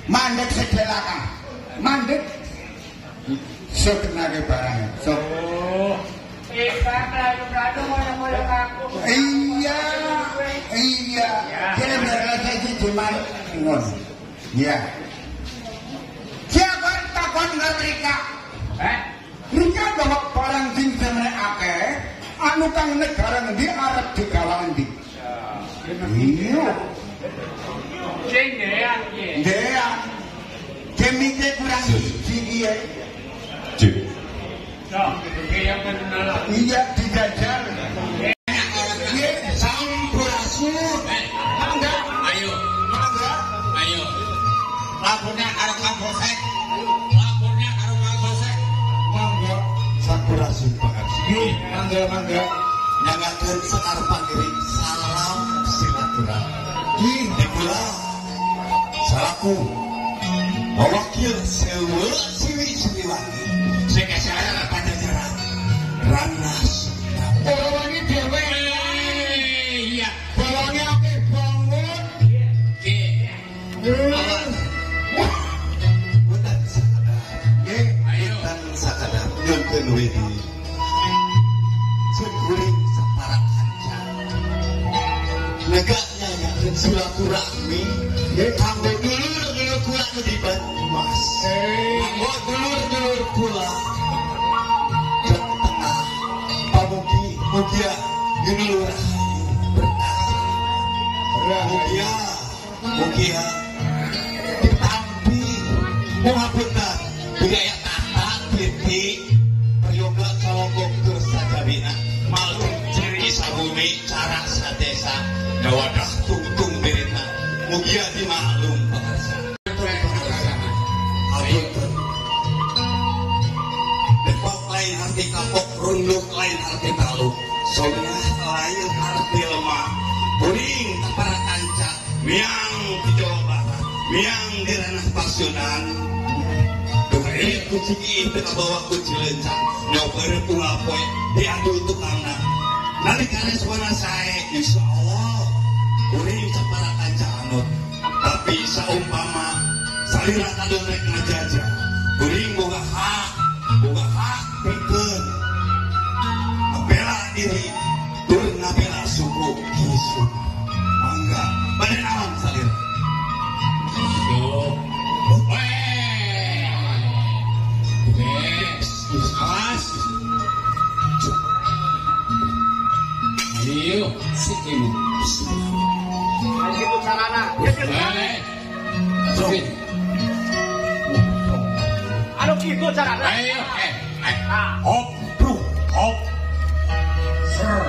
mandek sedela Kang. Mandek sebenarnya barang. Iya. Kira rasa cuman ngono. Iya. Siapa takon ngerika? Rika bawa barang sing semene akeh, anu kang negara ngendi arep digawa endi? Iya. Sing dean iki. Dean. Kemite kurang siji ya. Iya dijajal. Iya sampurasun. Mangga. Ayo. Lapornya karo Kang Bosek. Mangga. Sampurasun Pak Arsi. Mangga. Nyangakeun sekarepan diri. Salam silaturahmi. Di kula salaku. Mewakil seweul Siliwangi. Sing kesana pada jarak Ranas. Bawangi dhewe. Iya. Bawangi akeh banget. Bukan sakadar. Bukan sakadar. Nyonten widi. Sekuring separak kanca. Negaknya nyakeun silaturahmi. Kanggo dulur kula nu di Banyumas. Kanggo dulur kula. Mugia Yunul Rahayu berkah. Mugia ditampi muhapunten budaya tata titik peryoga salogok tur sajabina malung ciri sabumi cara sadesa dawadah tungtung berita mugia dimaklum pakarsa apunten depok lain arti kapok runduk lain arti taluk soalnya lain arti lemah kuring para kanca miang di Jawa Barat miang di ranah Pasundan ini kucing itu kabawa kucing lencang nyobar bunga poe diadu tukangna nanti karena suara saya insya Allah kuring para kanca anut tapi saumpama salira kadang rek ngajajah kuring boga hak pikir bela diri turun ngabela suku kisu mangga badan alam salir awas ayo sikini itu carana anu gitu carana ayo hop sir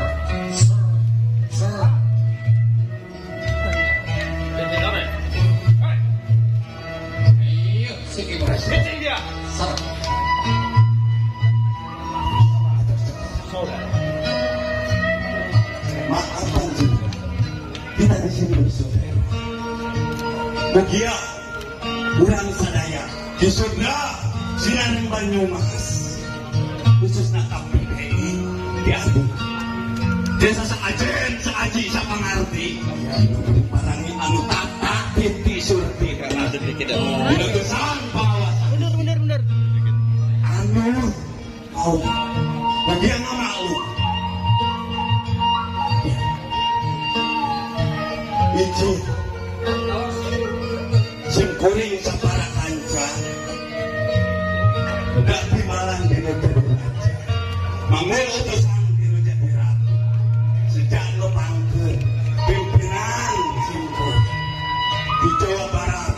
ayo sikini dia sir maaf Panji kita di sini bersaudara mugia urang sadaya di surga sinan Banyumas khususnya KPPI di Adi desa seajen seaji sapangarti parangi anu tata binti surti karena sedikit utusan pengawasan bener anu mau bagi yang malu itu singkuring sapara kanca udah timalan di negeri aja mangul utusan dinu jadi ratu sejak lo pangker pimpinan simpul di Jawa Barat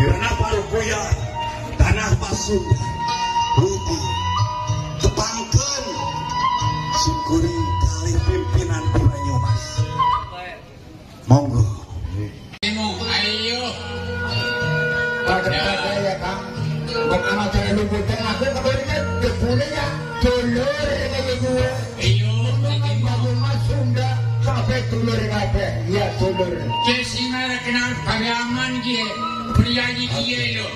di ranah Parukuyan tanah Pasundan Rudi tepangken singkuring kali pimpinan di Banyumas monggo ayo pada ya Kang pertama saya lupa aku kabarnya debulnya dulur ini gue iyo Banyumas Sunda sampai dulur kabeh ya dulur kesingar kenal pariaman gie priyayi gie yo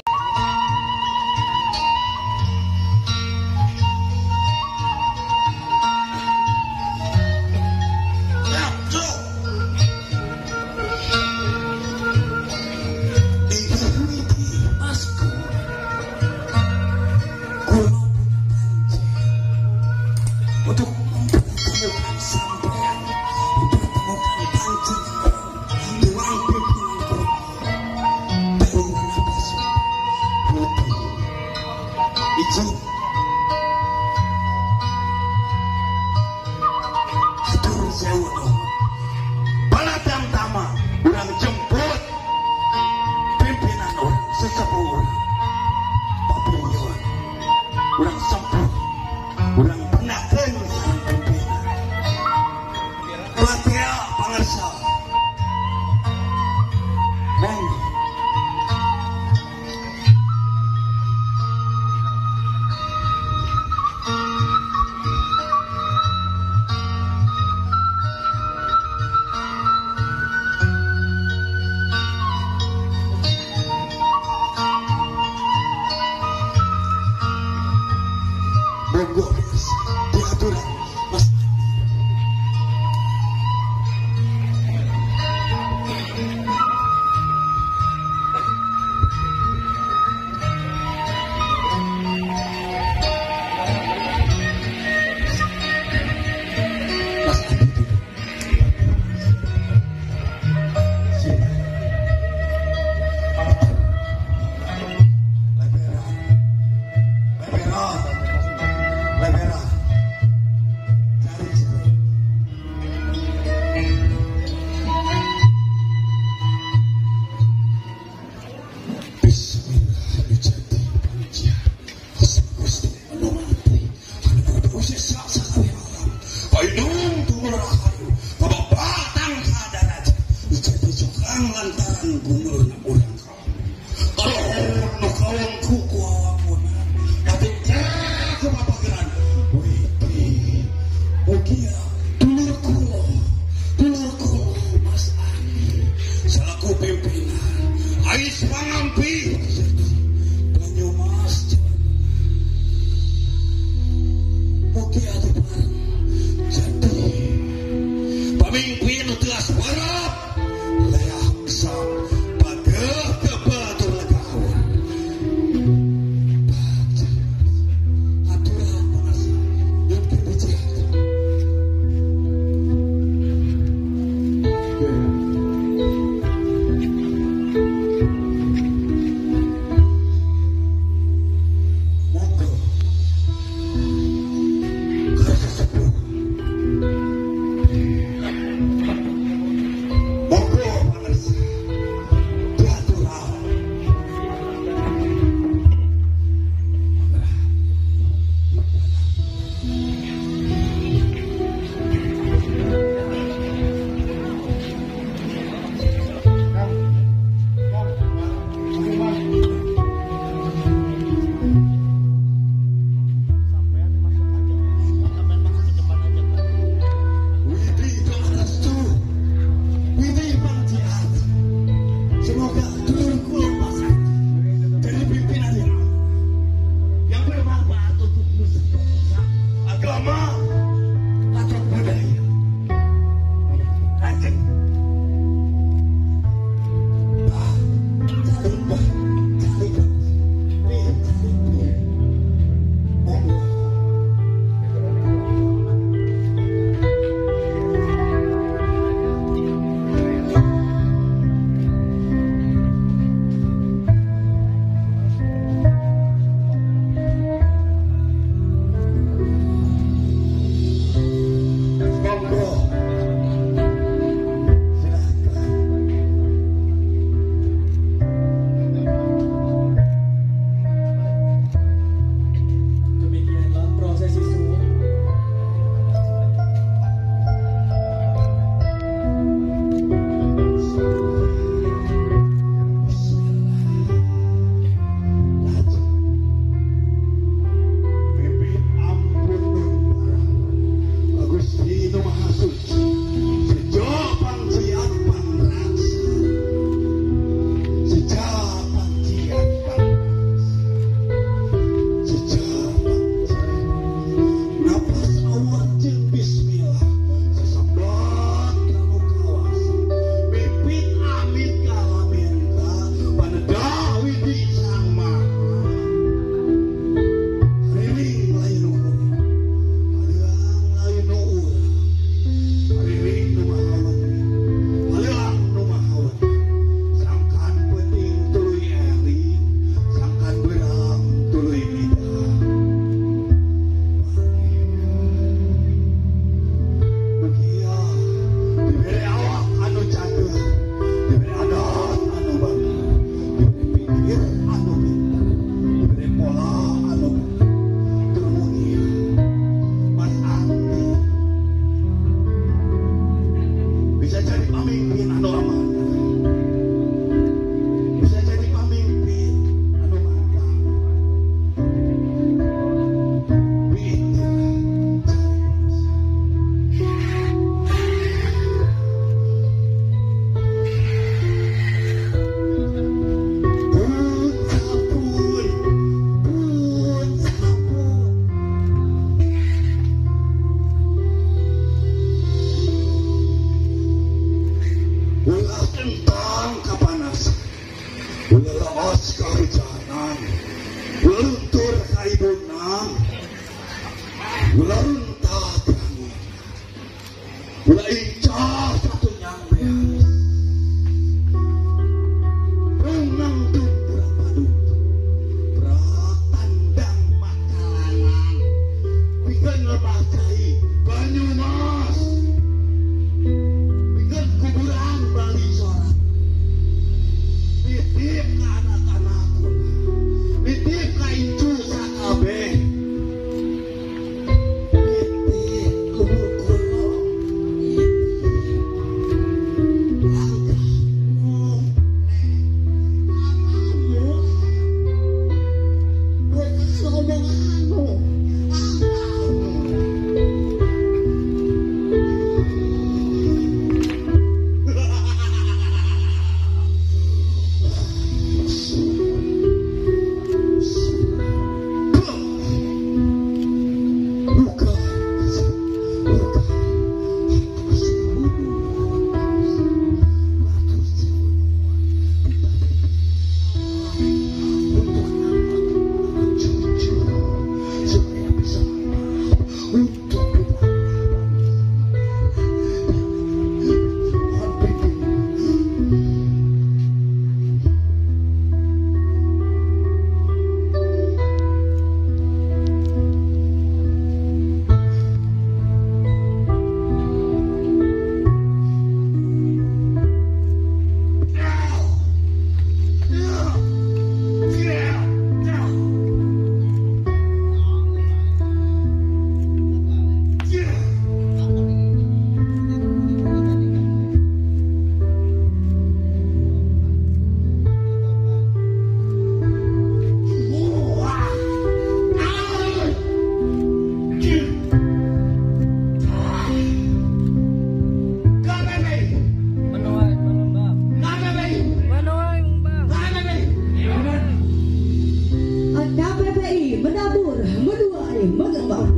menabur, menuai, mengembang.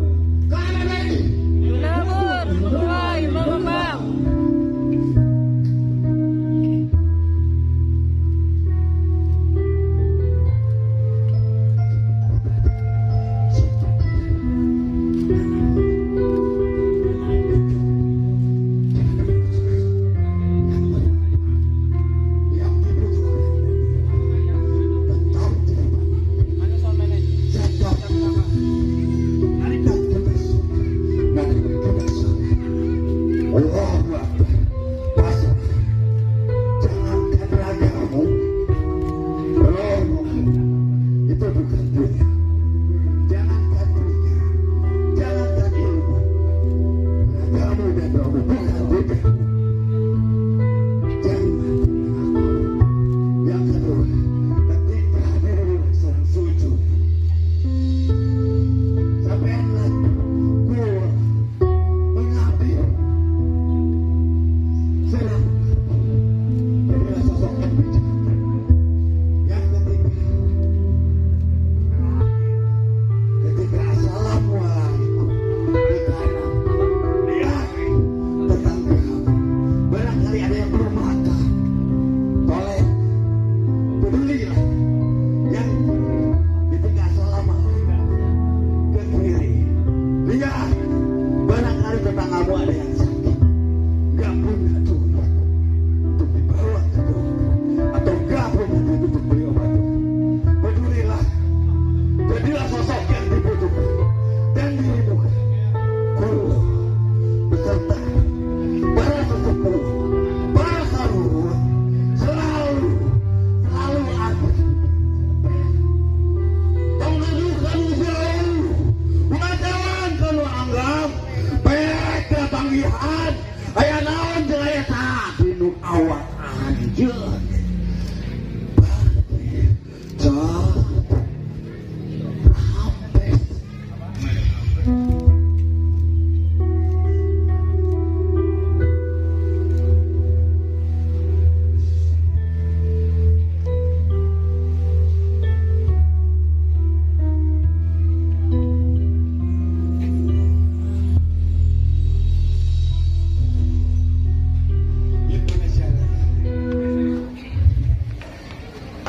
Menabur, menuai, mengembang.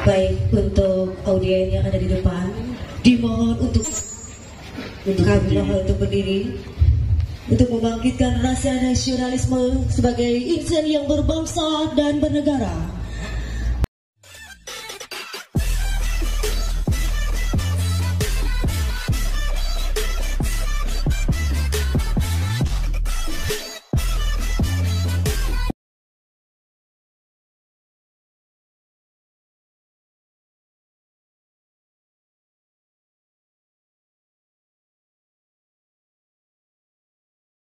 Baik, untuk audien yang ada di depan dimohon untuk kami mohon untuk berdiri untuk membangkitkan rasa nasionalisme sebagai insan yang berbangsa dan bernegara.